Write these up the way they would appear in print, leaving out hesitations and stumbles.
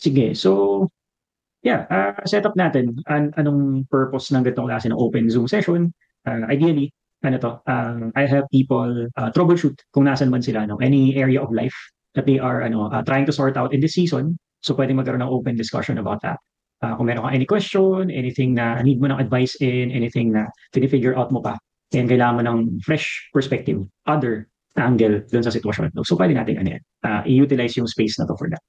Sige. So, yeah, setup natin anong purpose ng ganitong klase ng open Zoom session. Ideally, ano to, I help people troubleshoot kung nasan man sila, no? Any area of life that they are trying to sort out in this season. So, pwede magkaroon ng open discussion about that. Kung meron kang any question, anything na need mo ng advice in, anything na figure out mo pa, and kailangan mo ng fresh perspective, other angle dun sa sitwasyon. No? So, pwede natin i-utilize yung space na to for that.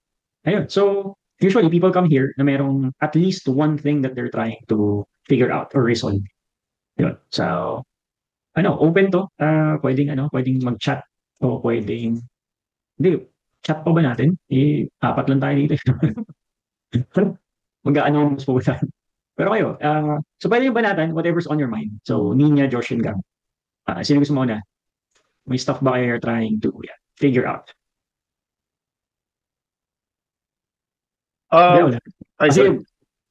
Ayun. So, usually people come here na merong at least one thing that they're trying to figure out or resolve. Yun. So, open to. Pwedeng mag-chat o pwedeng, hindi, chat pa ba natin? Apat lang tayo dito. Mag-anonymous po tayo. Pero kayo, so pwede yung banatan, whatever's on your mind. So, Nina, Josh, and Gab. Sino gusto mo na? May stuff ba kayo you're trying to figure out? Yeah, Um, wala. Ay, Kasi, sorry.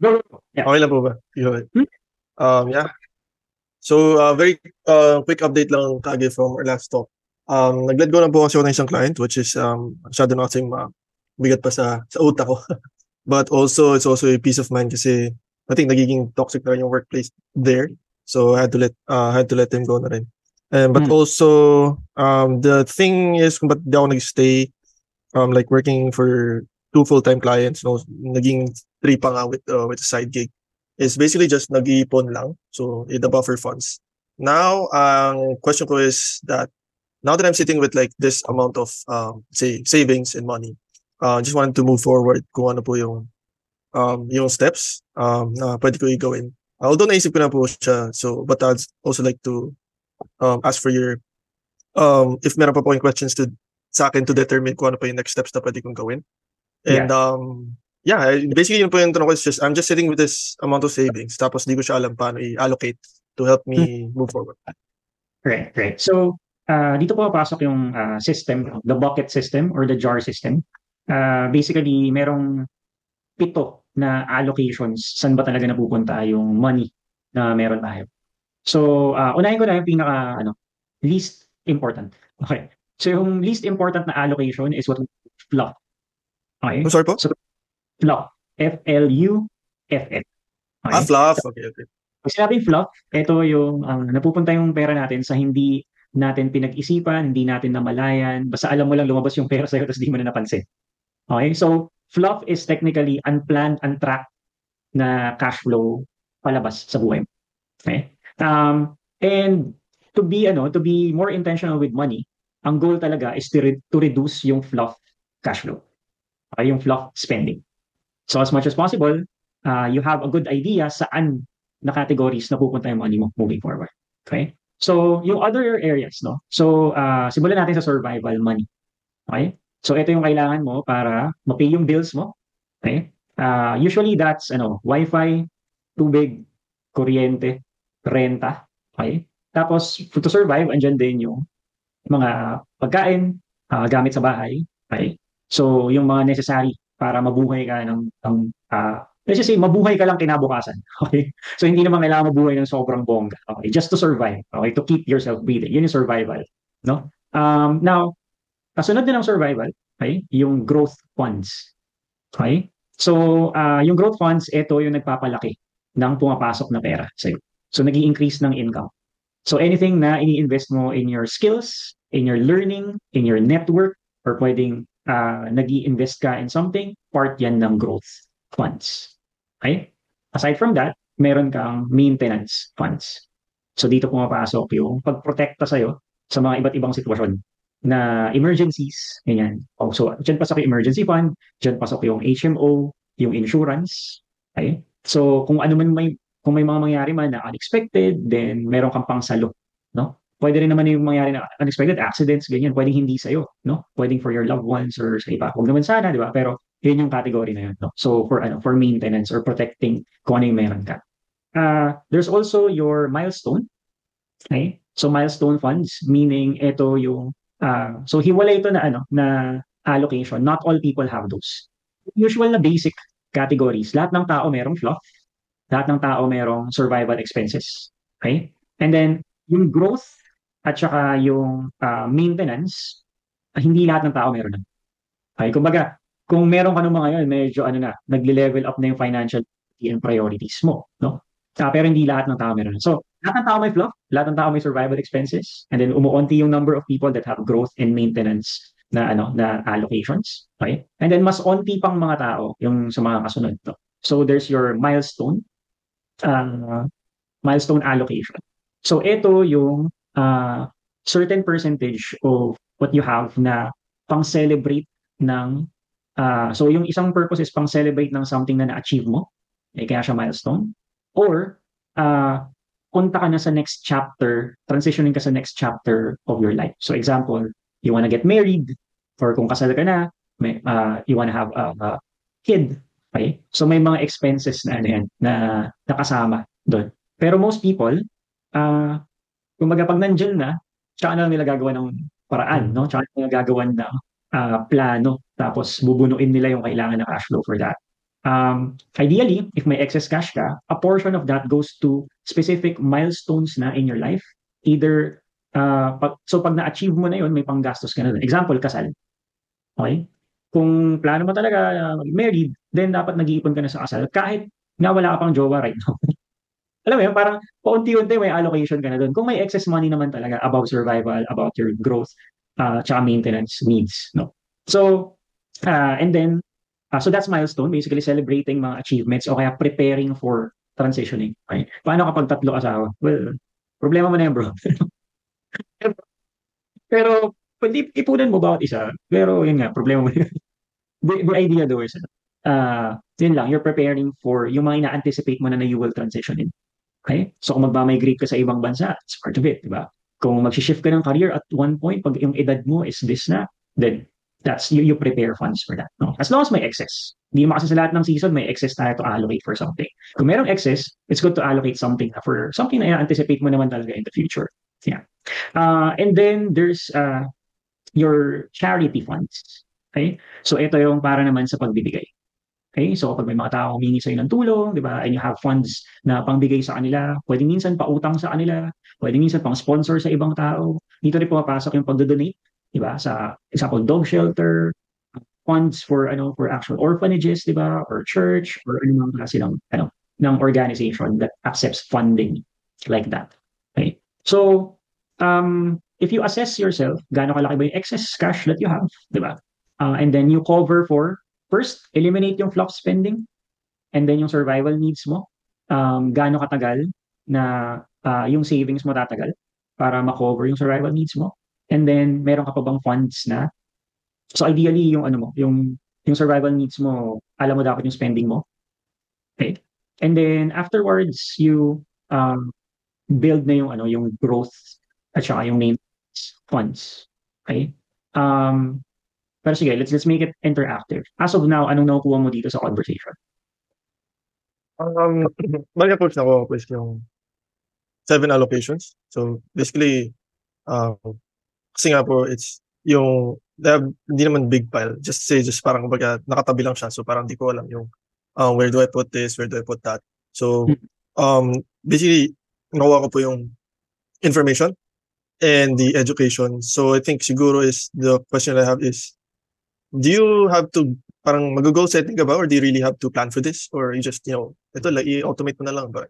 go. Yeah. Okay lang po ba? Yun. Hmm? Yeah. So, very quick update lang kage from our last talk. Nag-let go na po kasi ako ng isang client, which is masyado na kasing bigat pa sa utak ko. But also, it's also a peace of mind kasi I think nagiging toxic na rin yung workplace there. So, I had to let them go na rin. But also, the thing is kung ba't di ako nag-stay, like working for two full-time clients, no, naging three pa nga with a side gig, is basically just nag-iipon lang. So, the buffer funds. Now, ang question ko is that now that I'm sitting with like this amount of, say, savings and money, just wanted to move forward kung ano po yung steps na pwede ko i-gawin. Although naisip ko na po siya, so, but I'd also like to ask for your, if meron pa po yung questions sa akin to determine kung ano pa yung next steps na pwede kong gawin. And basically yun po yung tanong ko is I'm just sitting with this amount of savings tapos di ko siya alam paano i-allocate to help me move forward. Right. So, dito po papasok yung system, the bucket system or the jar system. Basically, merong 7 na allocations saan ba talaga napupunta yung money na meron tayo. So, unahin ko na yung least important. Okay. So, yung least important na allocation is what we call fluff. Okay? I'm sorry po? So, fluff. F-L-U-F-F. Okay? Fluff. Okay. Pag sinabing fluff, ito yung napupunta yung pera natin sa hindi natin pinag-isipan, hindi natin namalayan, basta alam mo lang lumabas yung pera sa'yo tapos di mo na napansin. Okay? So, fluff is technically unplanned, untracked na cash flow palabas sa buhay mo. Okay? And to be more intentional with money, ang goal talaga is to reduce yung fluff cash flow. Okay? Yung fluff spending. So, as much as possible, you have a good idea saan na categories na pupunta yung money mo moving forward. Okay? So, yung other areas, no? So, simulan natin sa survival money. Okay? So, ito yung kailangan mo para mapay yung bills mo. Okay? Usually, that's Wi-Fi, tubig, kuryente, renta. Okay? Tapos, to survive, andyan din yung mga pagkain, gamit sa bahay. Okay? So, yung mga necessary para mabuhay ka let's just say, mabuhay ka lang kinabukasan. Okay? So, hindi naman kailangan mabuhay ng sobrang bongga. Okay? Just to survive. Okay? To keep yourself breathing. Yun yung survival. No? Now, kasunod din ng survival, okay? Yung growth funds. Okay? So, yung growth funds, ito yung nagpapalaki ng pumapasok na pera sa'yo. So, nag-i-increase ng income. So, anything na ini-invest mo in your skills, in your learning, in your network, or pwedeng nag-i-invest ka in something, part yan ng growth funds. Okay? Aside from that, meron kang maintenance funds. So, dito pumapasok yung pagprotekta sa'yo sa mga iba't ibang sitwasyon na emergencies, ganyan. So, dyan pasok yung emergency fund, dyan pasok yung HMO, yung insurance. Okay? So, kung may mga mangyari man na unexpected, then meron kang pangsalo, no? Pwede rin naman yung mangyari na unexpected accidents, ganyan. Pwedeng hindi sa'yo, no? Pwedeng for your loved ones or sa iba. Huwag naman sana, di ba? Pero yun yung category na yun, no? So, for maintenance or protecting kung ano yung meron ka. There's also your milestone. Okay? So, milestone funds, meaning ito yung so hiwalay ito na allocation. Not all people have those. Usual na basic categories. Lahat ng tao merong fluff. Lahat ng tao merong survival expenses. Okay? And then yung growth at saka yung maintenance, hindi lahat ng tao meron nun. Okay? Kumbaga, kung meron ka ng mga yun, medyo ano na, nagle-level up na yung financial and priorities mo, no? Pero hindi lahat ng tao meron. So, lahat ng tao may fluff, lahat ng tao may survival expenses, and then umuunti yung number of people that have growth and maintenance na na allocations, okay? And then mas onti pang mga tao yung sa mga kasunod, no? So, there's your uh, milestone allocation. So, ito yung certain percentage of what you have na pang-celebrate ng so yung isang purpose is pang-celebrate ng something na na-achieve mo, kaya siya milestone. Or, uh, punta ka na sa next chapter, transitioning ka sa next chapter of your life. So example, you wanna get married, or kung kasal ka na, you wanna have a kid. Okay? So may mga expenses na ano yan, na nakasama doon. Pero most people, kumbaga pag nandyan na, tsaka na lang nila gagawa ng paraan, no? Tsaka na nila gagawan ng plano, tapos bubunuin nila yung kailangan na cash flow for that. Ideally, if may excess cash ka, a portion of that goes to specific milestones na in your life. Either, so pag na-achieve mo na yun, may panggastos ka na dun. Example, kasal. Okay? Kung plano mo talaga married, then dapat nag-iipon ka na sa kasal. Kahit nga wala ka pang jowa right now. Alam mo yun, parang paunti-unti may allocation ka na doon. Kung may excess money naman talaga about survival, about your growth, tsaka maintenance needs, no? So, and then, so that's milestone, basically celebrating mga achievements o kaya preparing for transitioning. Okay? Paano kapag tatlo asawa? Well, problema mo na yan, bro. Pero, pwede ipunan mo bawat isa. Pero, yun nga, problema mo na yun. The idea though is, yun lang, you're preparing for yung mga ina-anticipate mo na you will transition in. Okay? So kung magmamigrate ka sa ibang bansa, it's part of it, di ba? Kung mag-shift ka ng career at one point, pag yung edad mo is this na, then that's you prepare funds for that. No? As long as may excess. Hindi naman kasi sa lahat ng season, may excess tayo to allocate for something. Kung merong excess, it's good to allocate something for something na anticipate mo naman talaga in the future. Yeah. And then there's your charity funds. Okay? So ito yung para naman sa pagbibigay. Okay? So kapag may mga tao humingi sa'yo ng tulong, di ba, and you have funds na pangbigay sa kanila, pwede minsan pautang sa kanila, pwede minsan pang sponsor sa ibang tao. Dito rin pumapasok yung pagdodonate, di ba, sa example, dog shelter, funds for for actual orphanages, di ba, or church, or anumang klase ng organization that accepts funding like that. Okay? So, if you assess yourself, gaano kalaki ba yung excess cash that you have, di ba? And then you cover for first, eliminate yung fluff spending and then yung survival needs mo. Gaano katagal na yung savings mo tatagal para ma-cover yung survival needs mo. And then, meron ka pa bang funds na so ideally yung ano mo, yung survival needs mo, alam mo dapat yung spending mo. Okay? And then afterwards, you build na yung growth at saka yung maintenance funds. Okay? Pero sige, let's make it interactive. As of now, anong nakukuha mo dito sa conversation? Bali approach na ko is yung 7 allocations. So basically, kasi nga po, it's yung hindi naman big pile. Just parang kumbaga nakatabi lang siya. So parang di ko alam yung where do I put this, where do I put that. So basically, nakuha ko po yung information and the education. So I think siguro is the question I have is, do you have to parang mag-goal setting ka ba or do you really have to plan for this or you just ito lang i-automate mo na lang ba?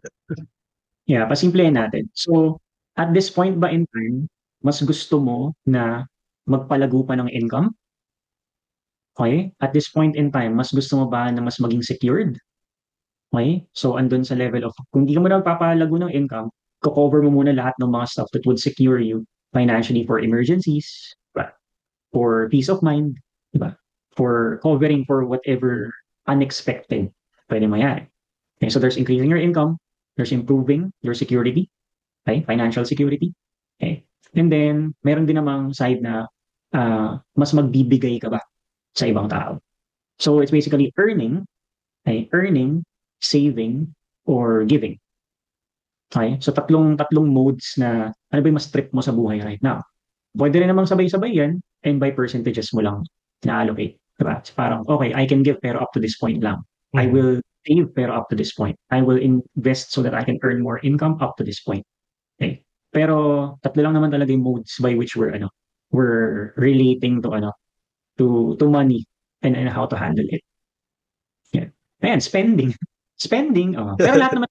Yeah, pasimplihin natin. So at this point ba in time, mas gusto mo na magpalago pa ng income? Okay? At this point in time, mas gusto mo ba na mas maging secured? Okay? So andun sa level of kung hindi ka mo na magpapalago ng income, cover mo muna lahat ng mga stuff that would secure you financially for emergencies, diba? For peace of mind, diba? For covering for whatever unexpected pwede mangyari. Okay, so there's increasing your income, there's improving your security, okay? Financial security. Okay. And then, meron din namang side na mas magbibigay ka ba sa ibang tao. So it's basically earning, okay? Earning, saving, or giving. Okay? So tatlong modes na ano ba yung mas trip mo sa buhay right now. Pwede rin namang sabay-sabay yan and by percentages mo lang na-allocate. Diba? So parang, okay, I can give pero up to this point lang. I will save pero up to this point. I will invest so that I can earn more income up to this point. Okay? Pero tatlo lang naman talaga yung modes by which we're relating to to money and how to handle it. Yeah. Ayan, spending. Spending, pero lahat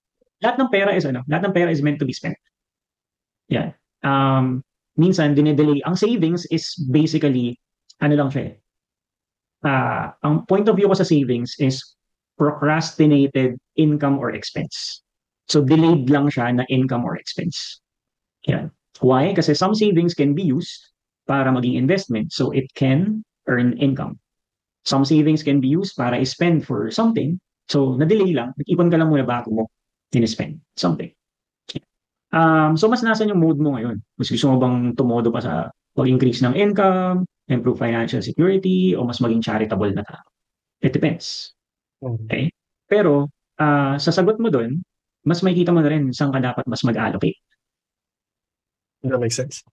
ng pera is lahat ng pera is meant to be spent. Yeah. Minsan dinedelay. Ang savings is basically ano lang siya eh. Ang point of view ko sa savings is procrastinated income or expense. So delayed lang siya na income or expense. Yan. Why? Kasi some savings can be used para maging investment. So it can earn income. Some savings can be used para i-spend for something. So na-delay lang. Nag-ipon ka lang muna bago mo in-spend something. So mas nasan yung mode mo ngayon? Mas gusto mo bang tumodo pa sa pag-increase ng income, improve financial security, o mas maging charitable na tao? It depends. Okay? Pero sa sagot mo doon, mas makikita mo na rin saan ka dapat mas mag-allocate. That makes sense.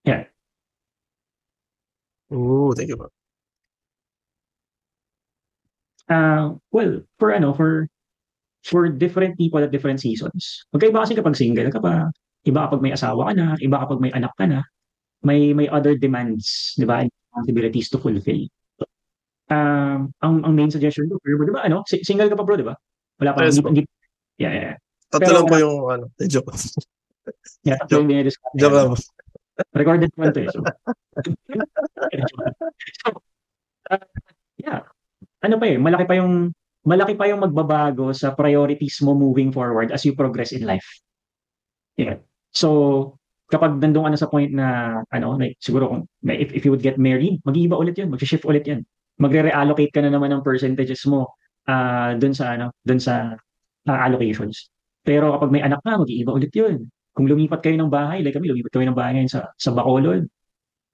Yeah. Ooh, thank you, bro. Well, for different people at different seasons. Magkaiba kasi kapag single ka pa, iba kapag may asawa ka na, iba kapag may anak ka na, may other demands, di ba? And responsibilities to fulfill. Ang main suggestion ko, di ba, single ka pa bro, di ba? Wala pa, Yes, bro. yeah. Tatlo Pero, lang po yung joke. Yeah, tatlo yung dinidiscuss. Joke lang po. Recorded naman to eh. So, yeah. Ano pa eh, malaki pa yung magbabago sa priorities mo moving forward as you progress in life. Yeah. So, kapag nandun ka na sa point na, like, siguro kung, if you would get married, mag-iiba ulit yun, mag-shift ulit yan. Magre-reallocate ka na naman ng percentages mo dun sa allocations. Pero kapag may anak ka, mag-iiba ulit yun. Kung lumipat kayo ng bahay, like kami, lumipat kami ng bahay ngayon sa Bacolod.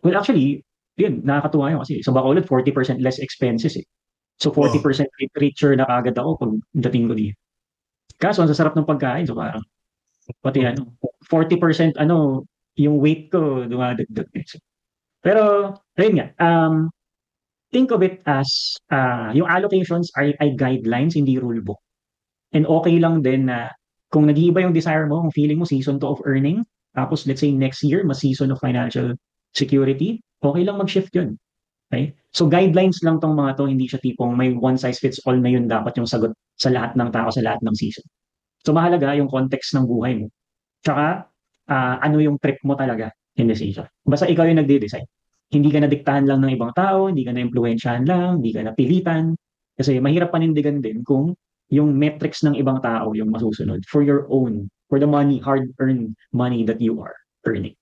Well, actually, yun, nakakatuwa yun kasi sa Bacolod, 40% less expenses eh. So 40% richer na kagad ako pag dating ko dito. Kaso ang sasarap ng pagkain, so parang pati 40% yung weight ko dumadagdag. Pero ayun nga, think of it as yung allocations ay guidelines, hindi rule book. And okay lang din na kung nag-iiba yung desire mo, kung feeling mo season to of earning, tapos let's say next year, mas season of financial security, okay lang mag-shift yun. Okay? So guidelines lang tong mga to, hindi siya tipong may one size fits all na yun dapat yung sagot sa lahat ng tao sa lahat ng season. So mahalaga yung context ng buhay mo. Tsaka ano yung trip mo talaga in the season. Basta ikaw yung nagde-decide. Hindi ka nadiktahan lang ng ibang tao, hindi ka na-impluwensyahan lang, hindi ka napilitan. Kasi mahirap panindigan din kung yung metrics ng ibang tao yung masusunod for your own, for the money, hard-earned money that you are earning.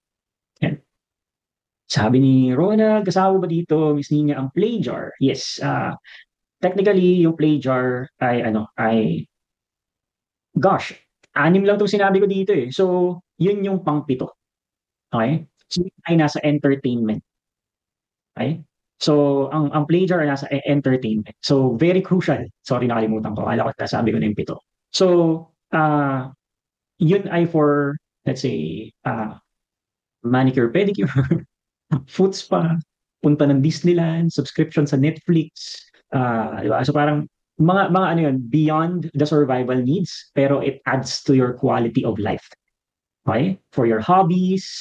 Yan. Sabi ni Ronald, kasama ba dito, Miss Nina, ang play jar? Yes. Technically, yung play jar gosh, 6 lang itong sinabi ko dito eh. So, yun yung pang-7. Okay? So, ay nasa entertainment. Okay? So, ang play jar ay nasa entertainment. So, very crucial. Sorry, nakalimutan ko. Alam ko, nasabi ko na yung 7. So, yun ay for, let's say, manicure, pedicure, foot spa, punta ng Disneyland, subscription sa Netflix, diba? So parang mga ano yun, beyond the survival needs, pero it adds to your quality of life. Okay? For your hobbies,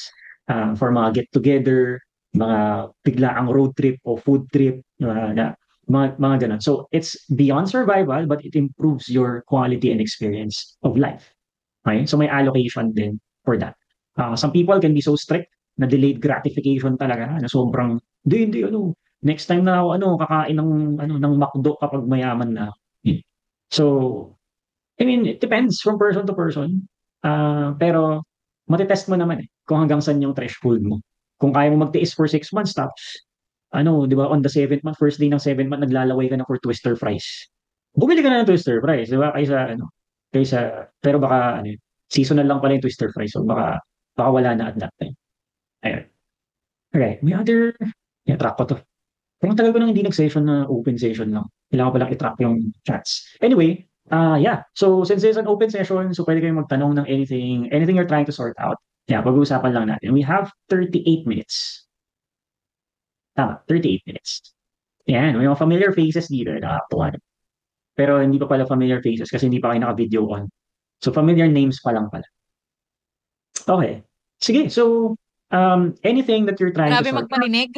for mga get-together, mga biglaang road trip o food trip, mga ganun. So it's beyond survival, but it improves your quality and experience of life. Okay? So may allocation din for that. Some people can be so strict na delayed gratification talaga na sobrang hindi next time na ako kakain ng McDo kapag mayaman na. So I mean it depends from person to person. Pero matitest mo naman kung hanggang saan yung threshold mo. Kung kaya mo magtiis for 6 months tapos 'di ba on the 7th month, first day ng 7th month naglalaway ka na for twister fries. Bumili ka na ng twister fries, 'di ba? Kaysa pero baka seasonal lang pala yung twister fries. So baka wala na at that time. Ayun. Okay, may other... I-track ko to. Parang tagal ko nang hindi nag-session na open session lang. Kailangan ko palang i-track yung chats. Anyway, yeah. So, since it's an open session, so pwede kayong magtanong ng anything you're trying to sort out. Yeah, pag-uusapan lang natin. We have 38 minutes. Tama, 38 minutes. Yan, may mga familiar faces dito. Nakakatuwa. Pero hindi pa pala familiar faces kasi hindi pa kayo naka-video on. So, familiar names pa lang pala. Okay. Sige, so anything that you're trying Grabe to sort magpaninig.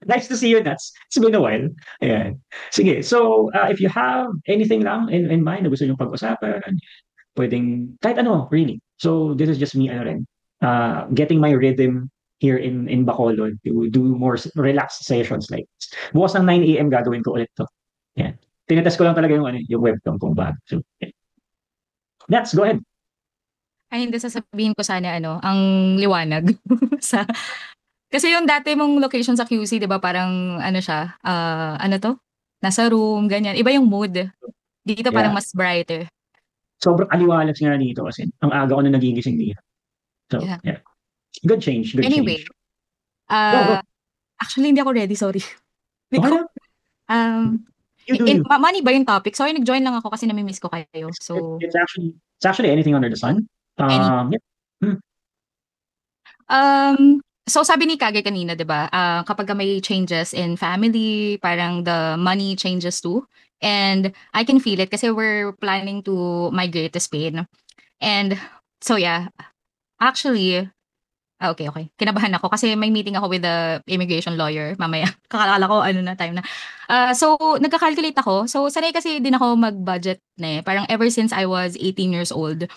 Nice to see you, Nats. It's been a while. Ayan. Sige, so if you have anything lang in mind na gusto nyo pag-usapan, pwedeng, kahit ano, really. So this is just me, ano rin, getting my rhythm here in Bacolod to do more relaxed sessions like this. Bukas ng 9 a.m. gagawin ko ulit to. Yan. Tinetest ko lang talaga yung, ano, yung webcam kung bago. So, yeah. Nats, go ahead. Ay, hindi sasabihin ko sana ano, ang liwanag sa kasi yung dati mong location sa QC, 'di ba, parang ano siya, ano 'to? Nasa room, ganyan. Iba yung mood. Dito parang Yeah. mas brighter. Sobrang aliwalas nga dito kasi ang aga ko na nagigising dito. So, Yeah. yeah. Good change, good Anyway, change. Go, go. actually hindi ako ready, sorry. Hindi Okay ko, lang. um, You do you. money ba yung topic? Sorry, nag-join lang ako kasi nami-miss ko kayo. So, It's actually anything under the sun. any Yeah. Hmm. So sabi ni Kage kanina, 'di ba? Kapag may changes in family, parang the money changes too. And I can feel it kasi we're planning to migrate to Spain. And so yeah, actually, okay. Kinabahan ako kasi may meeting ako with the immigration lawyer mamaya. Kakaalala ko ano na time na. So nagka-calculate ako. So sanay kasi din ako mag-budget na eh. Parang ever since I was 18 years old,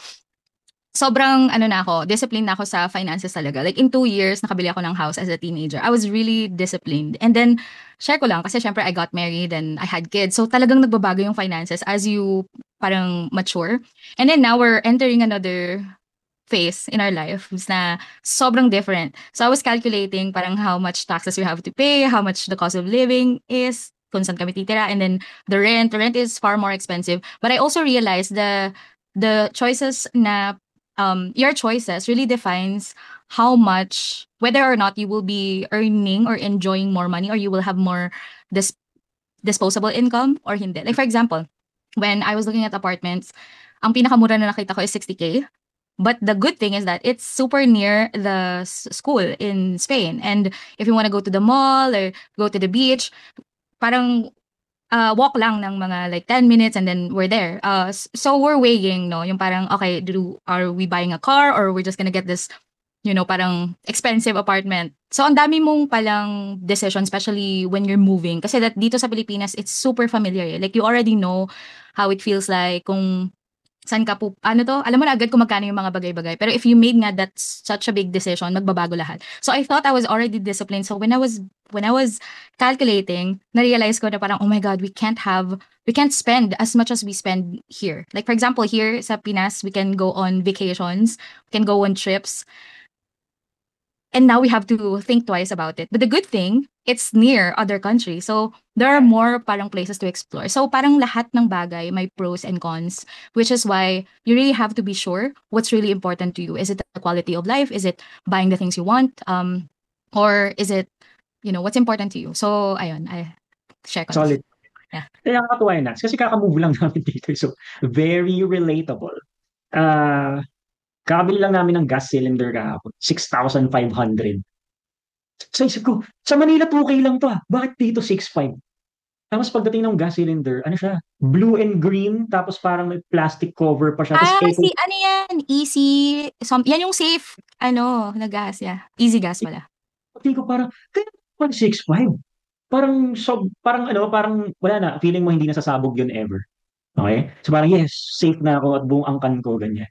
sobrang ano na ako, disciplined na ako sa finances talaga. Like in 2 years, nakabili ako ng house as a teenager. I was really disciplined. And then, share ko lang, kasi syempre I got married and I had kids. So talagang nagbabago yung finances as you parang mature. And then now we're entering another phase in our life na sobrang different. So I was calculating parang how much taxes we have to pay, how much the cost of living is, kung saan kami titira, and then the rent is far more expensive. But I also realized the choices na your choices really defines how much, whether or not you will be earning or enjoying more money, or you will have more dis- disposable income or hindi. Like for example, when I was looking at apartments, ang pinakamura na nakita ko is 60K. But the good thing is that it's super near the school in Spain. And if you want to go to the mall or go to the beach, parang walk lang ng mga like 10 minutes and then we're there. So we're weighing, no, yung parang, okay, are we buying a car or we're just gonna get this, parang expensive apartment. So ang dami mong palang decision, especially when you're moving. Kasi that dito sa Pilipinas, it's super familiar. Eh. Like you already know how it feels like kung saan ka po, ano to, alam mo na agad kung magkano yung mga bagay-bagay. Pero if you made nga that such a big decision, magbabago lahat. So I thought I was already disciplined. So when I was calculating, na-realize ko na parang, oh my God, we can't spend as much as we spend here. Like for example, here sa Pinas, we can go on vacations, we can go on trips, and now we have to think twice about it. But the good thing, it's near other countries. So there are more parang places to explore. So parang lahat ng bagay may pros and cons, which is why you really have to be sure what's really important to you. Is it the quality of life? Is it buying the things you want? Or is it, what's important to you? So ayun, I share ko lang. Solid. Yeah. Kaya nakakatuwa yun, Nats. Kasi kakamove lang namin dito. So, very relatable. Kakabili lang namin ng gas cylinder kahapon. 6,500. So, isip ko, sa Manila 2K lang to ah. Bakit dito 6,500? Tapos pagdating ng gas cylinder, ano siya? Blue and green, tapos parang may plastic cover pa siya. Tapos eco. Ano yan? Easy, yan yung safe, na gas, yeah. Easy gas pala. Pati ko parang, kaya parang 6,500. Parang, so, parang ano, parang wala na. Feeling mo hindi nasasabog yun ever. Okay? So parang, yes, safe na ako at buong angkan ko, ganyan.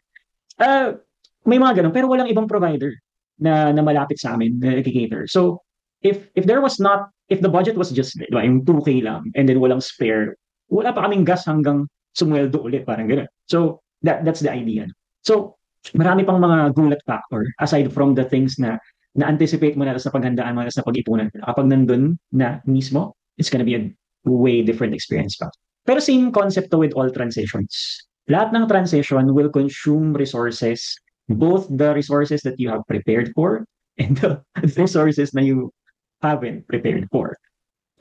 May mga ganun, pero walang ibang provider na malapit sa amin na cater. So, if the budget was just, diba, yung 2K lang, and then walang spare, wala pa kaming gas hanggang sumweldo ulit, parang gano'n. So, that's the idea. So, marami pang mga gulat factor, aside from the things na-anticipate mo na sa paghandaan mo na sa pag-ipunan. Kapag nandun na mismo, it's gonna be a way different experience pa. Pero same concept to with all transitions. Lahat ng transition will consume resources, both the resources that you have prepared for and the resources na you haven't prepared for.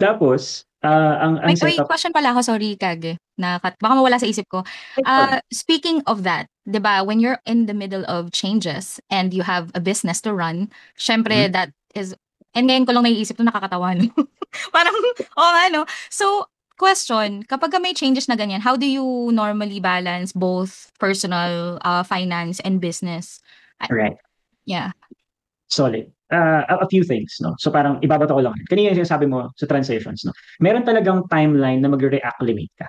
Tapos, ang Wait, setup... question pala ako, sorry, Kage. Baka mawala sa isip ko. Speaking of that, 'di ba, when you're in the middle of changes and you have a business to run, syempre that is, and ngayon ko lang naiisip to, nakakatawa, no? Parang, no? So, question, kapag may changes na ganyan, how do you normally balance both personal, finance, and business? Right. Yeah. Solid. a few things, no? So parang ibabato ko lang. Kanina yung sinasabi mo sa transitions, no? Meron talagang timeline na magre-reacclimate ka,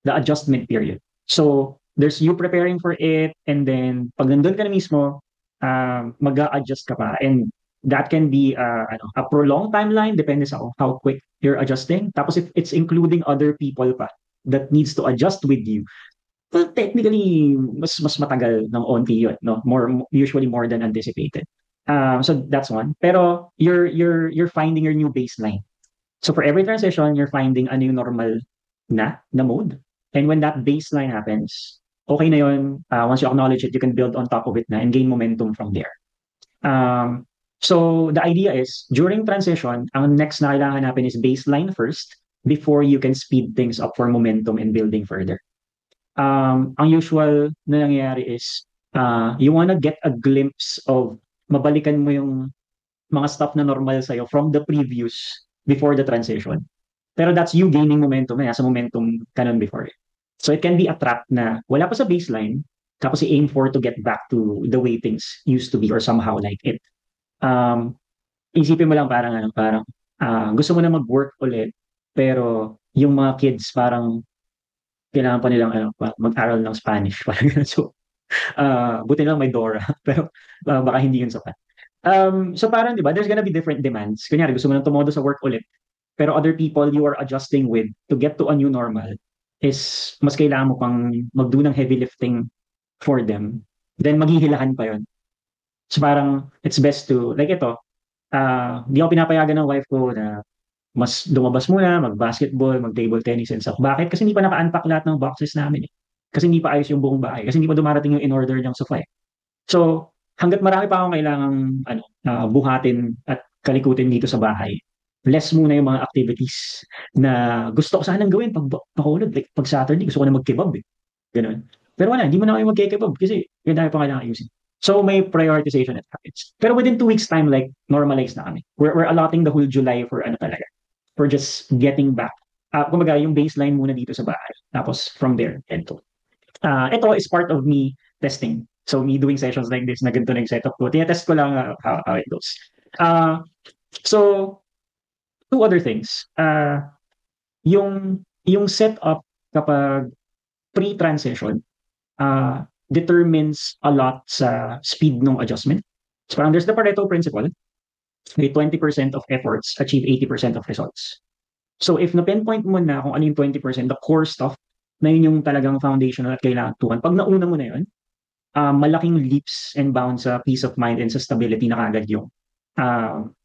the adjustment period. So there's you preparing for it, and then pag nandun ka na mismo, mag-a-adjust ka pa. And that can be a prolonged timeline, depende sa how quick you're adjusting. Tapos if it's including other people pa that needs to adjust with you, well, technically, mas matagal ng onti yun, no? Usually more than anticipated. So that's one. Pero you're finding your new baseline. So for every transition, you're finding ano yung normal na mode. And when that baseline happens, okay na yun. Once you acknowledge it, you can build on top of it na and gain momentum from there. So the idea is, during transition, ang next na kailangan hanapin is baseline first before you can speed things up for momentum and building further. Ang usual na nangyayari is, you wanna get a glimpse of, mabalikan mo yung mga stuff na normal sa'yo from the previous, before the transition. Pero that's you gaining momentum, nasa momentum ka nun before. So it can be a trap na wala pa sa baseline, tapos i-aim for to get back to the way things used to be or somehow like it. Isipin mo lang parang gusto mo na mag-work ulit, pero yung mga kids parang kailangan pa nilang mag-aral ng Spanish. So, buti lang may Dora, pero baka hindi yun sapat. So parang, di ba, there's gonna be different demands. Kunyari, gusto mo nang tumodo sa work ulit, pero other people you are adjusting with to get to a new normal is mas kailangan mo pang magdo ng heavy lifting for them. Then maghihilahan pa yon. So parang, it's best to, like ito, di ako pinapayagan ng wife ko na mas lumabas muna, mag-basketball, mag-table tennis and stuff. Bakit? Kasi hindi pa naka-unpack lahat ng boxes namin eh. Kasi hindi pa ayos yung buong bahay. Kasi hindi pa dumarating yung in-order niyang sofa eh. So, hanggat marami pa akong kailangang buhatin at kalikutin dito sa bahay, less muna yung mga activities na gusto ko sanang gawin pag pakulod. Like, pag Saturday, gusto ko na mag-kebab eh. Ganun. Pero wala, hindi mo na kayo mag-kebab kasi yun tayo pa kailangan ayusin. So, may prioritization at habits. Pero within 2 weeks time, like, normalize na kami. We're allotting the whole July for talaga. For just getting back. Kumbaga, yung baseline muna dito sa bahay. Tapos, from there, ito. Ito is part of me testing. So, me doing sessions like this, na ganito na yung setup ko. Tinetest ko lang how it goes. So, two other things. Yung setup kapag pre-transition determines a lot sa speed ng adjustment. So parang there's the Pareto principle. 20% of efforts achieve 80% of results. So if na-pinpoint mo na kung ano yung 20%, the core stuff, na yun yung talagang foundational at kailangan tuwan. Pag nauna mo na yun, malaking leaps and bounds sa peace of mind and sa stability na kagad yung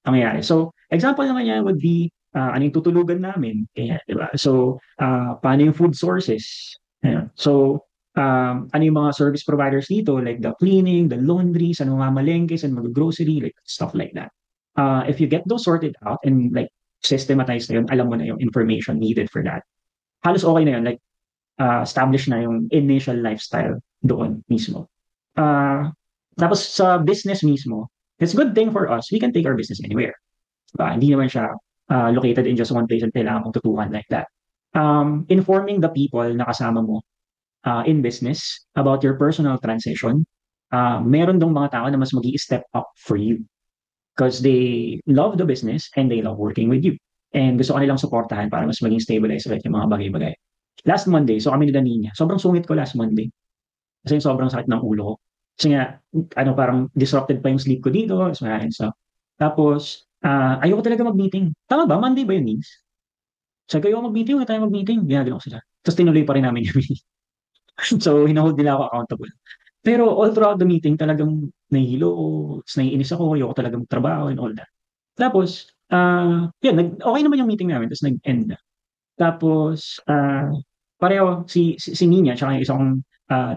nangyayari. So example naman yan would be ano yung tutulugan namin. Kaya, diba? So paano yung food sources? Ayan. So ano yung mga service providers dito, like the cleaning, the laundry, saan mamalengke, saan mag-grocery, like stuff like that. If you get those sorted out and like systematized na yun, alam mo na yung information needed for that. Halos okay na yun, like establish na yung initial lifestyle doon mismo. Tapos sa business mismo, it's a good thing for us, we can take our business anywhere. Hindi naman siya located in just one place and kailangan mong tutukan like that. Informing the people na kasama mo in business about your personal transition, meron dong mga tao na mas magi-step up for you because they love the business and they love working with you. And gusto ko nilang supportahan para mas maging stabilized ulit yung mga bagay-bagay. Last Monday, so kami nila Nina, sobrang sungit ko last Monday. Kasi sobrang sakit ng ulo ko. Kasi nga, parang disrupted pa yung sleep ko dito, so, tapos, ayoko talaga mag-meeting. Tama ba? Monday ba yun, Nins? Sabi ko, ayoko mag-meeting, huwag tayo mag-meeting. Ginagano ko sila. Tapos tinuloy pa rin namin yung meeting. So, hinahold nila ako accountable. Pero all throughout the meeting, talagang nahihilo ko, naiinis ako, ayoko talaga magtrabaho and all that. Tapos, yun, okay naman yung meeting namin, tapos nag-end na. Tapos, pareho, si Nina, tsaka yung isang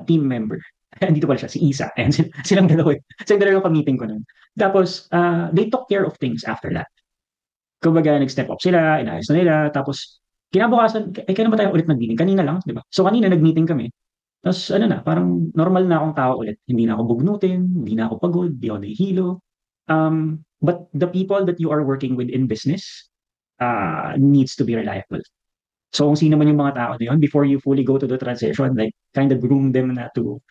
team member. Andito pala siya, si Isa. Ayan, silang dalawa. Silang dalawa yung ka-meeting ko nun. Tapos, they took care of things after that. Kumbaga, nag-step up sila, inayos na nila. Tapos, kinabukasan, kailan ba tayo ulit nag-meeting? Kanina lang, di ba? So, kanina nag-meeting kami. Tapos, parang normal na akong tao ulit. Hindi na ako bugnutin, hindi na ako pagod, hindi ako nahihilo. But the people that you are working with in business needs to be reliable. So, kung sino man yung mga tao na yun, before you fully go to the transition, like, kind of groom them na to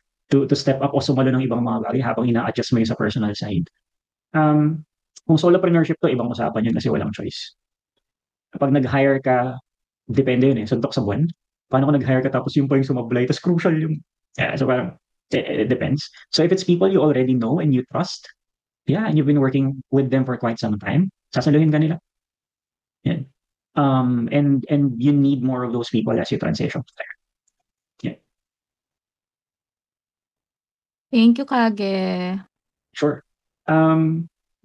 step up o sumalo ng ibang mga bagay habang ina-adjust mo yung sa personal side. Kung solopreneurship to, ibang usapan yun kasi walang choice. Kapag nag-hire ka, depende yun eh, suntok sa buwan. Paano kung nag-hire ka tapos yung pa yung sumablay, tapos crucial yung, yeah, so parang, it depends. So if it's people you already know and you trust, yeah, and you've been working with them for quite some time, sasaluhin ka nila. Yan. And you need more of those people as you transition there. Yeah, Thank you, Kage. sure.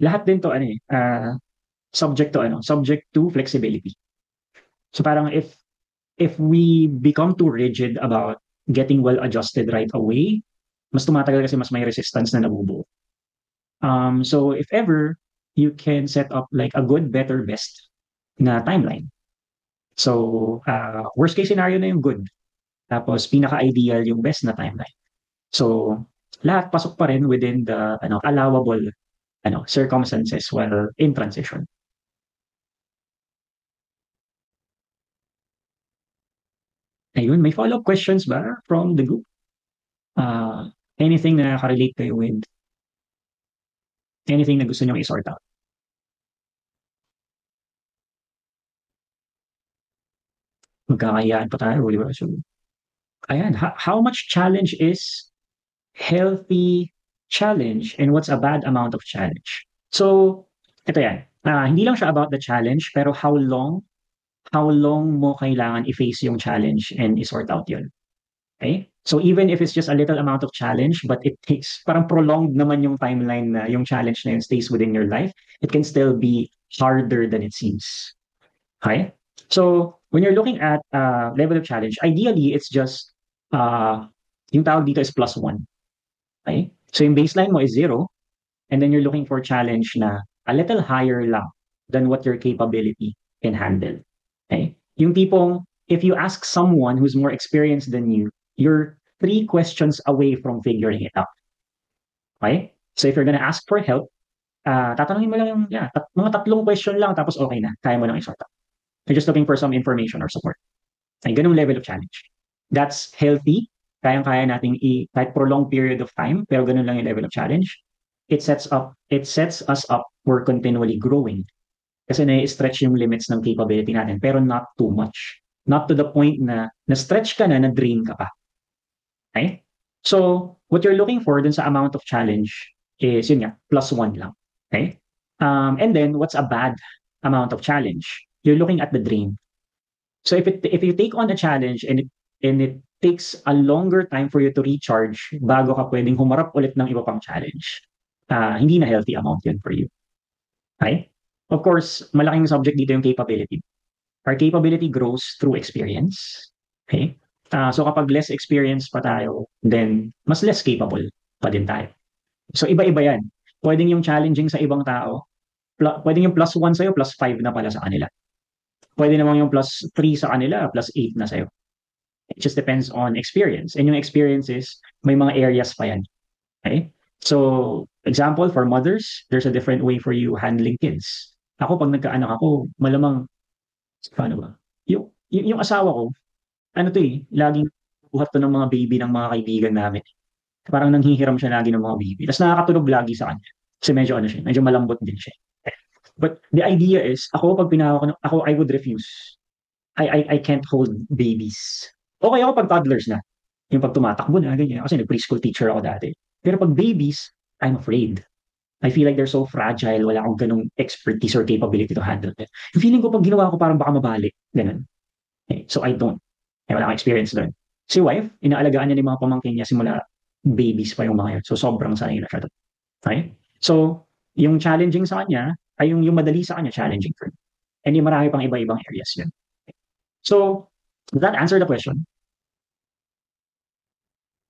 Lahat din to ano eh, subject to flexibility. So parang if we become too rigid about getting well adjusted right away, mas tumatagal kasi mas may resistance na nabubuo. So if ever you can set up like a good, better, best na timeline. So worst case scenario na yung good. Tapos pinaka-ideal yung best na timeline. So lahat pasok pa rin within the allowable circumstances while in transition. Ayun, may follow-up questions ba from the group? Anything na nakarelate kayo with? Anything na gusto nyo i-sort out? Magkakayaan pa tayo, di ba? So, ayan, how much challenge is healthy challenge and what's a bad amount of challenge? So, ito yan. Hindi lang siya about the challenge, pero how long mo kailangan i-face yung challenge and i-sort out yun. Okay? So even if it's just a little amount of challenge, but it takes, parang prolonged naman yung timeline na yung challenge na yun stays within your life, it can still be harder than it seems. Okay? So when you're looking at level of challenge, ideally it's just, yung tawag dito is +1. Okay? So yung baseline mo is 0, and then you're looking for challenge na a little higher lang than what your capability can handle. Okay? Yung tipong, if you ask someone who's more experienced than you, you're 3 questions away from figuring it out. Okay? So if you're gonna ask for help, tatanungin mo lang yung, mga 3 question lang, tapos okay na, kaya mo lang i-sort out. You're just looking for some information or support. Ay, ganung level of challenge. That's healthy. Kayang-kaya nating kahit prolonged period of time, pero ganun lang yung level of challenge. It sets us up for continually growing. Kasi na-stretch yung limits ng capability natin, pero not too much. Not to the point na na-stretch ka na, na-drain ka pa. Okay? So, what you're looking for dun sa amount of challenge is, yun nga, +1 lang. Okay? And then, what's a bad amount of challenge? You're looking at the drain. So if you take on a challenge and it takes a longer time for you to recharge bago ka pwedeng humarap ulit ng iba pang challenge, hindi na healthy amount yun for you. Okay? Of course, malaking subject dito yung capability. Our capability grows through experience. Okay? So kapag less experience pa tayo, then mas less capable pa din tayo. So iba-iba yan. Pwedeng yung challenging sa ibang tao, pwedeng yung +1 sa'yo, +5 na pala sa kanila. Pwede namang yung +3 sa kanila, +8 na sa'yo. It just depends on experience. And yung experiences, may mga areas pa yan. Okay? So, example, for mothers, there's a different way for you handling kids. Ako, pag nagkaanak ako, malamang, paano ba? Yung asawa ko, ano to eh, laging buhat to ng mga baby ng mga kaibigan namin. Parang nanghihiram siya lagi ng mga baby. Tapos nakakatunog lagi sa kanya. Kasi medyo ano siya, medyo malambot din siya. But the idea is, pag pinahawak ako, I would refuse. I can't hold babies. Okay ako pag toddlers na. Yung pag tumatakbo na, ganyan. Kasi nag-preschool teacher ako dati. Pero pag babies, I'm afraid. I feel like they're so fragile, wala akong ganung expertise or capability to handle them. Yung feeling ko pag ginawa ko parang baka mabalik. Ganun. Okay, so I don't. Wala akong experience doon. Si wife, inaalagaan niya ng mga pamangkin niya simula babies pa yung mga yun. So sobrang sanay na siya doon. Okay? So, yung challenging sa kanya, ay yung madali sa kanya, challenging for me. And yung marami pang iba-ibang areas yun. So, does that answer the question?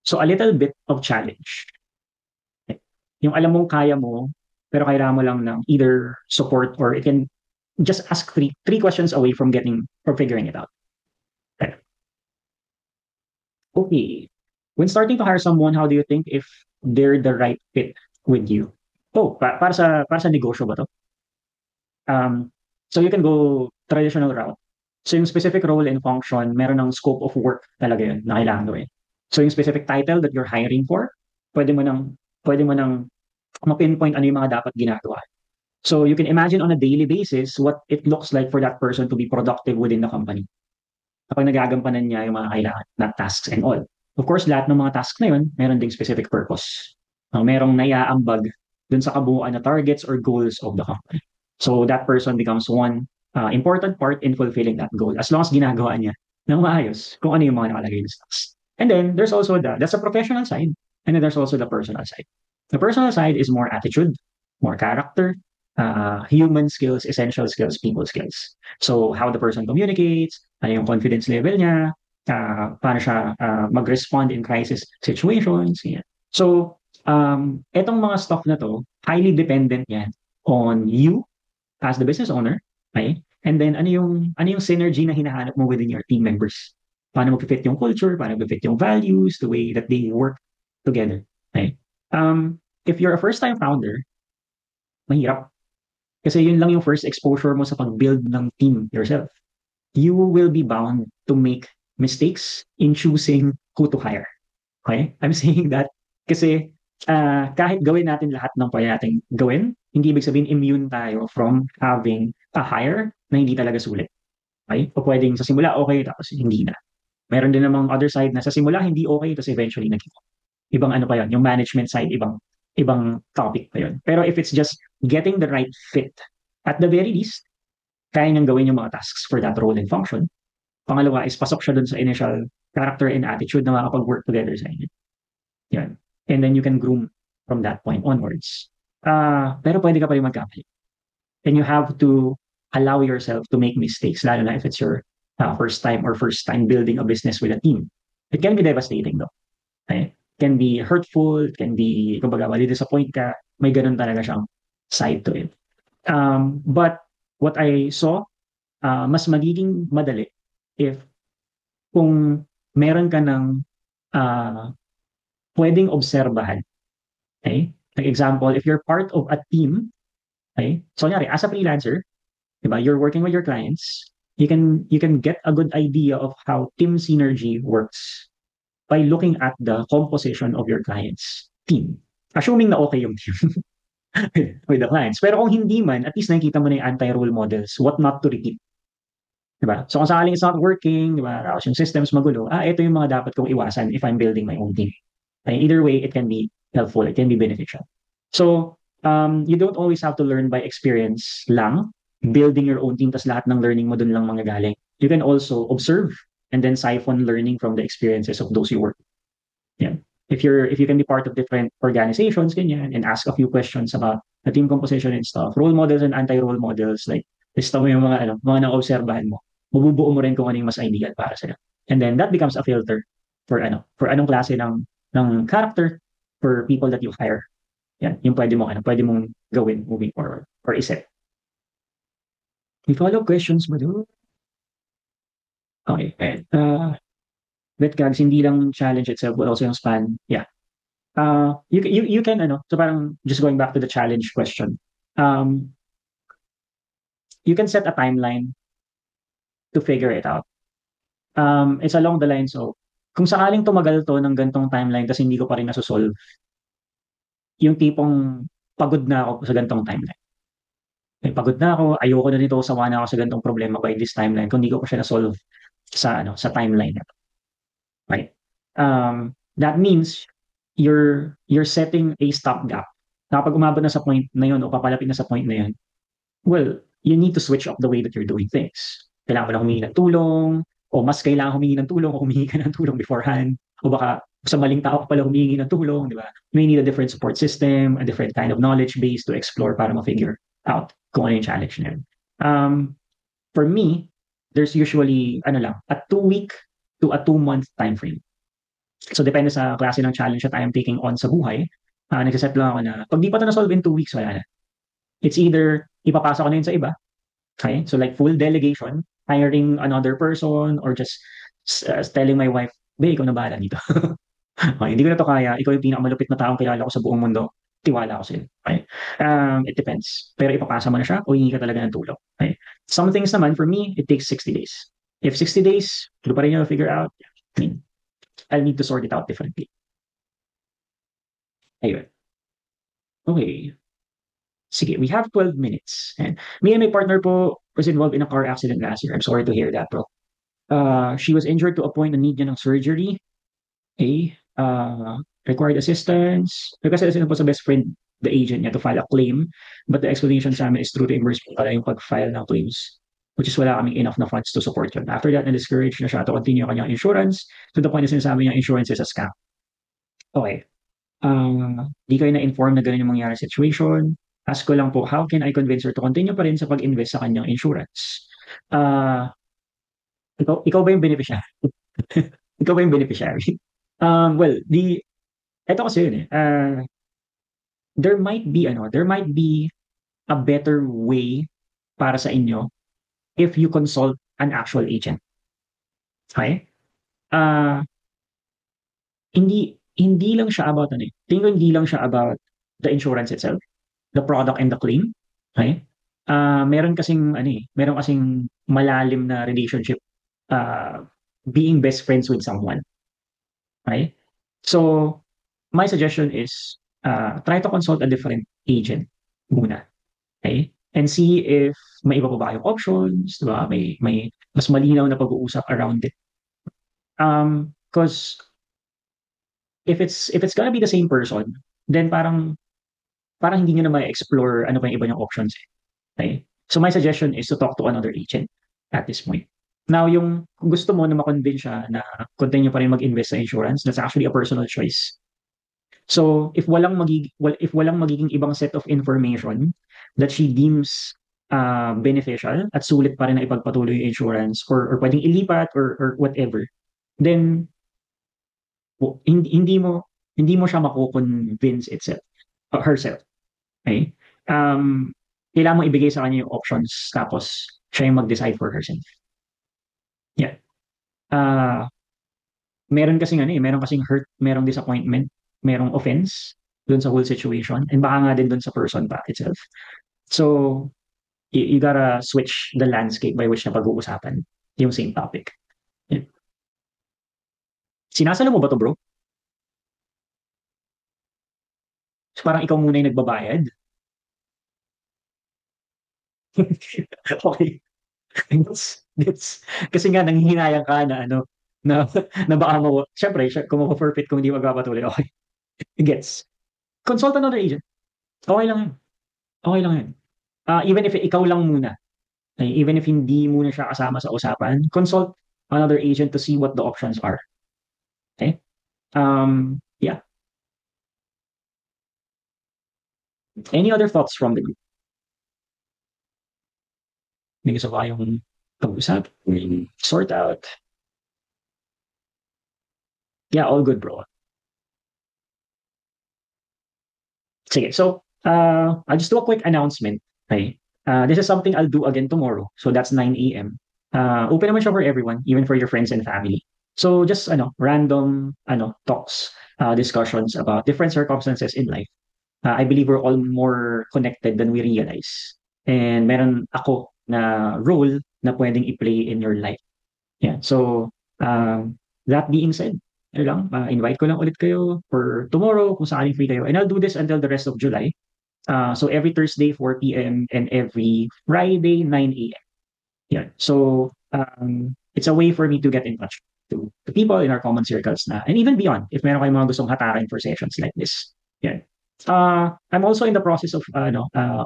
So, a little bit of challenge. Yung alam mong kaya mo, pero kailangan mo lang ng either support or it can just ask three questions away from figuring it out. Okay. When starting to hire someone, how do you think if they're the right fit with you? Oh, para sa negosyo ba to? So you can go traditional route. So yung specific role and function, meron ng scope of work talaga yun na kailangan gawin. So yung specific title that you're hiring for, pwede mo nang ma-pinpoint ano yung mga dapat ginagawa. So you can imagine on a daily basis what it looks like for that person to be productive within the company. Kapag nagagampanan niya yung mga kailangan na tasks and all. Of course, lahat ng mga tasks na yun, meron ding specific purpose. Merong naiaambag dun sa kabuuan na targets or goals of the company. So that person becomes one important part in fulfilling that goal as long as ginagawa niya ng maayos kung ano yung mga nakalagay sa tasks. And then there's also that's a professional side. And then there's also the personal side. The personal side is more attitude, more character, human skills, essential skills, people skills. So how the person communicates, ano yung confidence level niya, paano siya mag-respond in crisis situations. Yeah. So, etong mga stuff na to, highly dependent yan on you as the business owner, okay? And then ano yung synergy na hinahanap mo within your team members? Paano mag-fit yung culture, paano mag-fit yung values, the way that they work together, okay? If you're a first-time founder, mahirap. Kasi yun lang yung first exposure mo sa pag-build ng team yourself. You will be bound to make mistakes in choosing who to hire. Okay? I'm saying that kasi kahit gawin natin lahat ng pwede nating gawin, hindi ibig sabihin immune tayo from having a hire na hindi talaga sulit. Okay? O pwedeng sa simula okay, tapos hindi na. Meron din namang other side na sa simula hindi okay, tapos eventually nag-give up. Ibang ano pa yun, yung management side, ibang topic pa yun. Pero if it's just getting the right fit, at the very least, kaya niyang gawin yung mga tasks for that role and function. Pangalawa is pasok siya dun sa initial character and attitude na makakapag-work together sa inyo. Yan. And then you can groom from that point onwards. Pero pwede ka pa rin magkamali. And you have to allow yourself to make mistakes, lalo na if it's your first time building a business with a team. It can be devastating though. Okay? It can be hurtful, it can be, kumbaga, disappoint ka, may ganun talaga siyang side to it. But what I saw, mas magiging madali if kung meron ka ng pwedeng obserbahan. Okay? Like example, if you're part of a team, okay? So kunyari, as a freelancer, diba, you're working with your clients, you can get a good idea of how team synergy works by looking at the composition of your client's team. Assuming na okay yung team with the clients. Pero kung hindi man, at least nakikita mo na yung anti-role models, what not to repeat. Diba? So kung sakaling it's not working, diba, tapos yung systems magulo, ito yung mga dapat kong iwasan if I'm building my own team. Okay? Either way, it can be helpful, it can be beneficial. So, you don't always have to learn by experience lang, building your own team, tas lahat ng learning mo dun lang manggagaling. You can also observe and then siphon learning from the experiences of those you work with. Yeah. If you can be part of different organizations, ganyan, and ask a few questions about the team composition and stuff, role models and anti-role models, like, lista mo yung mga na-obserbahan mo. Mabubuo mo rin kung ano yung mas ideal para sa'yo. And then that becomes a filter for anong klase ng character for people that you hire. Yan, yung pwede mong gawin moving forward or isip. May follow-up questions ba doon? Okay. Vetgags, hindi lang challenge itself, but also yung span. Yeah. You can, so parang just going back to the challenge question. You can set a timeline to figure it out. It's along the lines of, kung sakaling tumagal to ng gantong timeline kasi hindi ko pa rin nasusolve, yung tipong pagod na ako sa gantong timeline. Pagod na ako, ayoko na nito, sawa na ako sa gantong problema by this timeline kung hindi ko pa siya na-solve sa timeline na to. Right? That means you're setting a stopgap. Kapag umabot na sa point na yun o papalapit na sa point na yun, well, you need to switch up the way that you're doing things. Kailangan mo na humingi ng tulong, o mas kailangan humingi ng tulong kung humingi ka ng tulong beforehand, o baka sa maling tao ka pala humingi ng tulong, di ba? You may need a different support system, a different kind of knowledge base to explore para ma-figure out kung ano yung challenge na yun. For me, there's usually, a 2-week to a 2-month time frame. So, depende sa klase ng challenge that I am taking on sa buhay. Nagsaset lang ako na, pag di pa ito na-solve in 2 weeks, wala na. It's either, ipapasa ko na yun sa iba. Okay? So, like full delegation, hiring another person, or just telling my wife, be, ikaw na bahala dito. Okay, hindi ko na to kaya. Ikaw yung pinakamalupit na taong kilala ko sa buong mundo. Tiwala ko sa'yo. Okay? It depends. Pero ipapasa mo na siya o hingi ka talaga ng tulong. Okay? Some things naman, for me, it takes 60 days. If 60 days, hindi pa rin nyo figure out, I'll need to sort it out differently. Ayun. Okay. Sige, we have 12 minutes. And me and my partner po was involved in a car accident last year. I'm sorry to hear that, bro. She was injured to a point na need niya ng surgery. Okay. Required assistance. Kasi po sa best friend, the agent niya to file a claim. But the explanation sa amin is through reimbursement pala yung pag-file ng claims. Which is wala kaming enough na funds to support yun. After that, na-discourage na siya to continue kanyang insurance to the point na sinasabi niya insurance is a scam. Okay. Di kayo na-inform na ganun yung mangyari situation. Ask ko lang po, how can I convince her to continue pa rin sa pag-invest sa kanyang insurance? Ikaw ba yung beneficiary? Ikaw ba yung beneficiary? Well, ito kasi yun eh. There might be a better way para sa inyo if you consult an actual agent. Okay? Hindi lang siya about tingin ko hindi lang siya about the insurance itself, the product and the claim. Okay? Meron kasing malalim na relationship being best friends with someone. Okay? So, my suggestion is try to consult a different agent muna. Okay? And see if may iba pa ba yung options, di ba? May mas malinaw na pag-uusap around it. Because if it's gonna be the same person, then parang hindi nyo na ma-explore ano pa yung iba yung options. Okay? So my suggestion is to talk to another agent at this point. Now, kung gusto mo na ma-convince siya na continue pa rin mag-invest sa insurance, that's actually a personal choice. So if walang magiging ibang set of information that she deems beneficial at sulit pa rin na ipagpatuloy yung insurance or pwedeng ilipat or whatever, then hindi mo siya mako-convince herself. Okay? Kailangan mo ibigay sa kanya yung options tapos siya yung mag-decide for herself. Yeah. Meron kasing hurt, merong disappointment, merong offense dun sa whole situation, and baka nga din dun sa person pa itself. So, you gotta switch the landscape by which na pag-uusapan yung same topic. Yeah. Sinasalo mo ba to, bro? So, parang ikaw muna yung nagbabayad. Okay. Kasi nga nanghihinayang ka na baka syempre, kung mako-forfeit kung hindi magpapatuloy, okay. Gets. Consult another agent. Okay lang yun. Okay lang yun. Even if ikaw lang muna, even if hindi muna siya kasama sa usapan, consult another agent to see what the options are. Okay? Yeah. Any other thoughts from the group? May gusto ba yung pag-usap? Sort out? Yeah, all good, bro. Sige, so I'll just do a quick announcement. Okay? This is something I'll do again tomorrow. So that's 9 a.m. Open naman siya for everyone, even for your friends and family. So just random talks, discussions about different circumstances in life. I believe we're all more connected than we realize. And meron ako na role na pwedeng i-play in your life. Yeah. So that being said, invite ko lang ulit kayo for tomorrow kung sakaling free kayo. And I'll do this until the rest of July. So every Thursday, 4 p.m. and every Friday, 9 a.m. Yeah. So it's a way for me to get in touch to the people in our common circles and even beyond if meron kayong mga gustong hatakin for sessions like this. Yeah. I'm also in the process of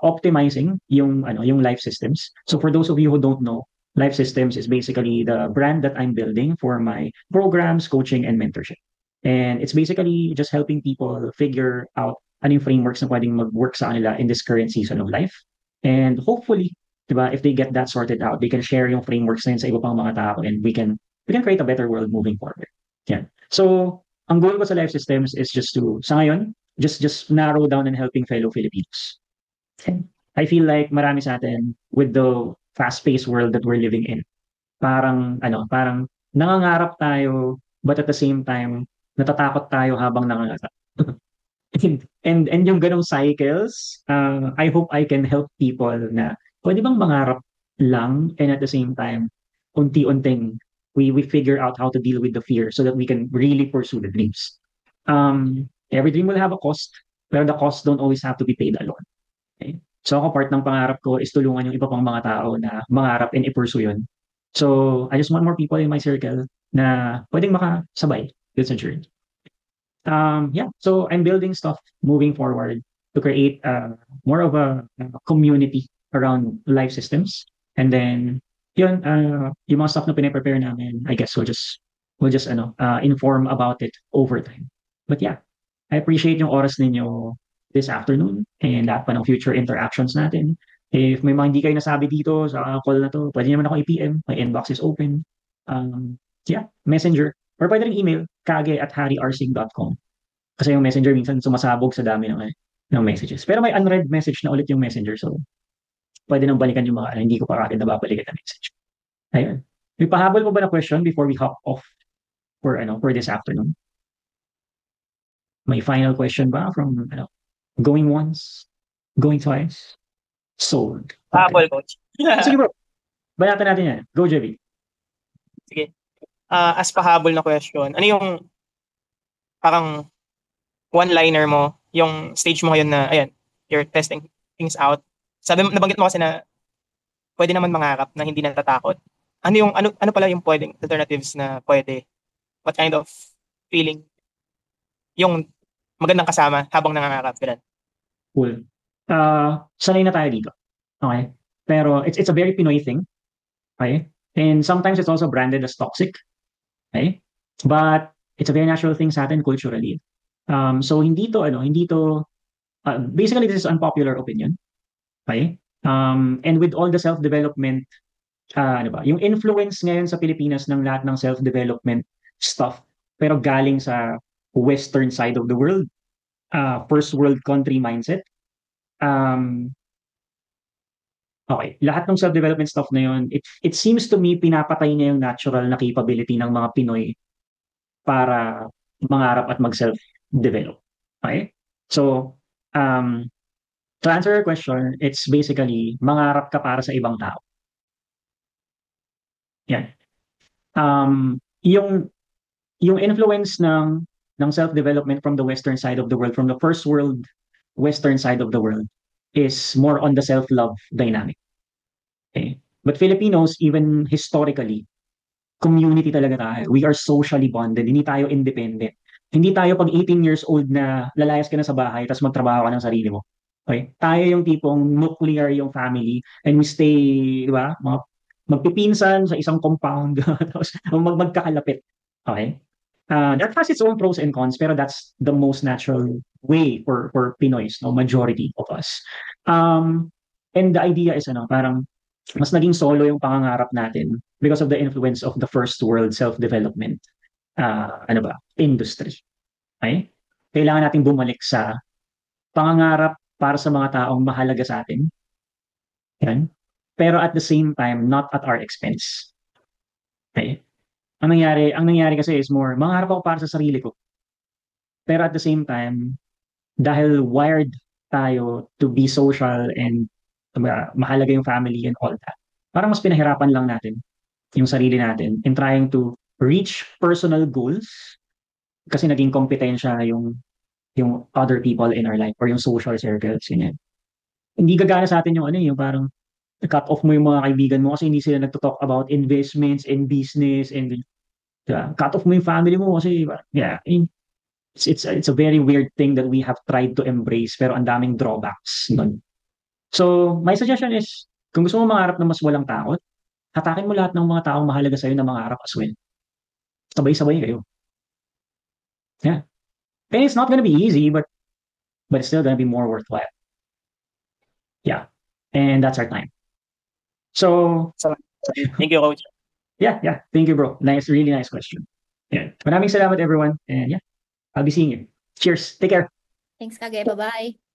optimizing yung Life Systems. So for those of you who don't know, Life Systems is basically the brand that I'm building for my programs, coaching, and mentorship. And it's basically just helping people figure out anong frameworks na pwedeng mag-work sa kanila in this current season of life. And hopefully, diba, if they get that sorted out, they can share yung frameworks na yun sa iba pang mga tao and we can create a better world moving forward. Yeah. So, ang goal ko sa Life Systems is just to, sa ngayon, just narrow down on helping fellow Filipinos. I feel like marami sa atin with the fast-paced world that we're living in, parang nangangarap tayo, but at the same time, natatakot tayo habang nangangarap. and yung ganong cycles, I hope I can help people na pwede bang mangarap lang and at the same time, unti-unting we figure out how to deal with the fear so that we can really pursue the dreams. Every dream will have a cost, but the costs don't always have to be paid alone. Okay? So ako, part ng pangarap ko is tulungan yung iba pang mga tao na mangarap and i-pursue yun. So I just want more people in my circle na pwedeng makasabay dun sa journey. Yeah, so I'm building stuff moving forward to create more of a community around life systems. And then, yun, yung mga stuff na pinaprepare namin, I guess we'll just inform about it over time. But yeah, I appreciate yung oras ninyo this afternoon and lahat pa ng future interactions natin. If may mga hindi kayo nasabi dito sa call na to, pwede naman ako i-PM. My inbox is open. Yeah, messenger. Or pwede rin email, kage@harryarsing.com. Kasi yung messenger minsan sumasabog sa dami ng messages. Pero may unread message na ulit yung messenger. So, pwede nang balikan yung mga hindi ko pa agad nababalikan na message. Ayun. May pahabol mo ba na question before we hop off for this afternoon? May final question ba from going once, going twice, sold? Pahabol, coach. Sige bro, banatan natin yan. Go, JV. Sige. As pahabol na question, ano yung parang one-liner mo, yung stage mo ngayon na, ayan, you're testing things out. Nabanggit mo kasi na pwede naman mangarap na hindi natatakot. Ano pala yung pwedeng alternatives na pwede? What kind of feeling? Yung magandang kasama habang nangangarap. Ganun. Cool. Sanay na tayo dito. Okay? Pero it's a very Pinoy thing. Okay? And sometimes it's also branded as toxic. Okay? But it's a very natural thing sa atin culturally. So hindi to basically this is unpopular opinion. Okay? And with all the self-development yung influence ngayon sa Pilipinas ng lahat ng self-development stuff pero galing sa western side of the world, first world country mindset. Okay, lahat ng self-development stuff na yun, it seems to me pinapatay niya yung natural na capability ng mga Pinoy para mangarap at mag-self-develop. Okay? So, to answer your question, it's basically mangarap ka para sa ibang tao. Yan. Yung influence ng self-development from the western side of the world, from the first world western side of the world, is more on the self-love dynamic. Okay? But Filipinos, even historically, community talaga tayo. We are socially bonded. Hindi tayo independent. Hindi tayo pag 18 years old na lalayas ka na sa bahay tapos magtrabaho ka ng sarili mo. Okay? Tayo yung tipong nuclear yung family and we stay, di ba? Magpipinsan sa isang compound tapos magkakalapit. Okay? That has its own pros and cons, pero that's the most natural way for Pinoys, no, majority of us. And the idea is parang mas naging solo yung pangangarap natin because of the influence of the first world self-development industry. Okay? Kailangan nating bumalik sa pangangarap para sa mga taong mahalaga sa atin. Yan. Pero at the same time, not at our expense. Okay? Ang nangyari kasi is more, mangarap ako para sa sarili ko. Pero at the same time, dahil wired tayo to be social and mahalaga yung family and all that, parang mas pinahirapan lang natin yung sarili natin in trying to reach personal goals kasi naging kompetensya yung other people in our life or yung social circles. Yun. Hindi gagana sa atin yung yung parang cut off mo yung mga kaibigan mo kasi hindi sila nagto-talk about investments and business and cut off mo yung family mo kasi it's a very weird thing that we have tried to embrace pero ang daming drawbacks nun. So my suggestion is kung gusto mo mangarap na mas walang takot, hatakin mo lahat ng mga taong mahalaga sa'yo na mangarap as well. Sabay-sabay kayo. Yeah. And it's not gonna be easy but it's still gonna be more worthwhile. Yeah. And that's our time. So, thank you, coach. Yeah. Thank you, bro. Really nice question. Yeah. Maraming salamat, everyone. And yeah, I'll be seeing you. Cheers. Take care. Thanks, Kage. Bye-bye.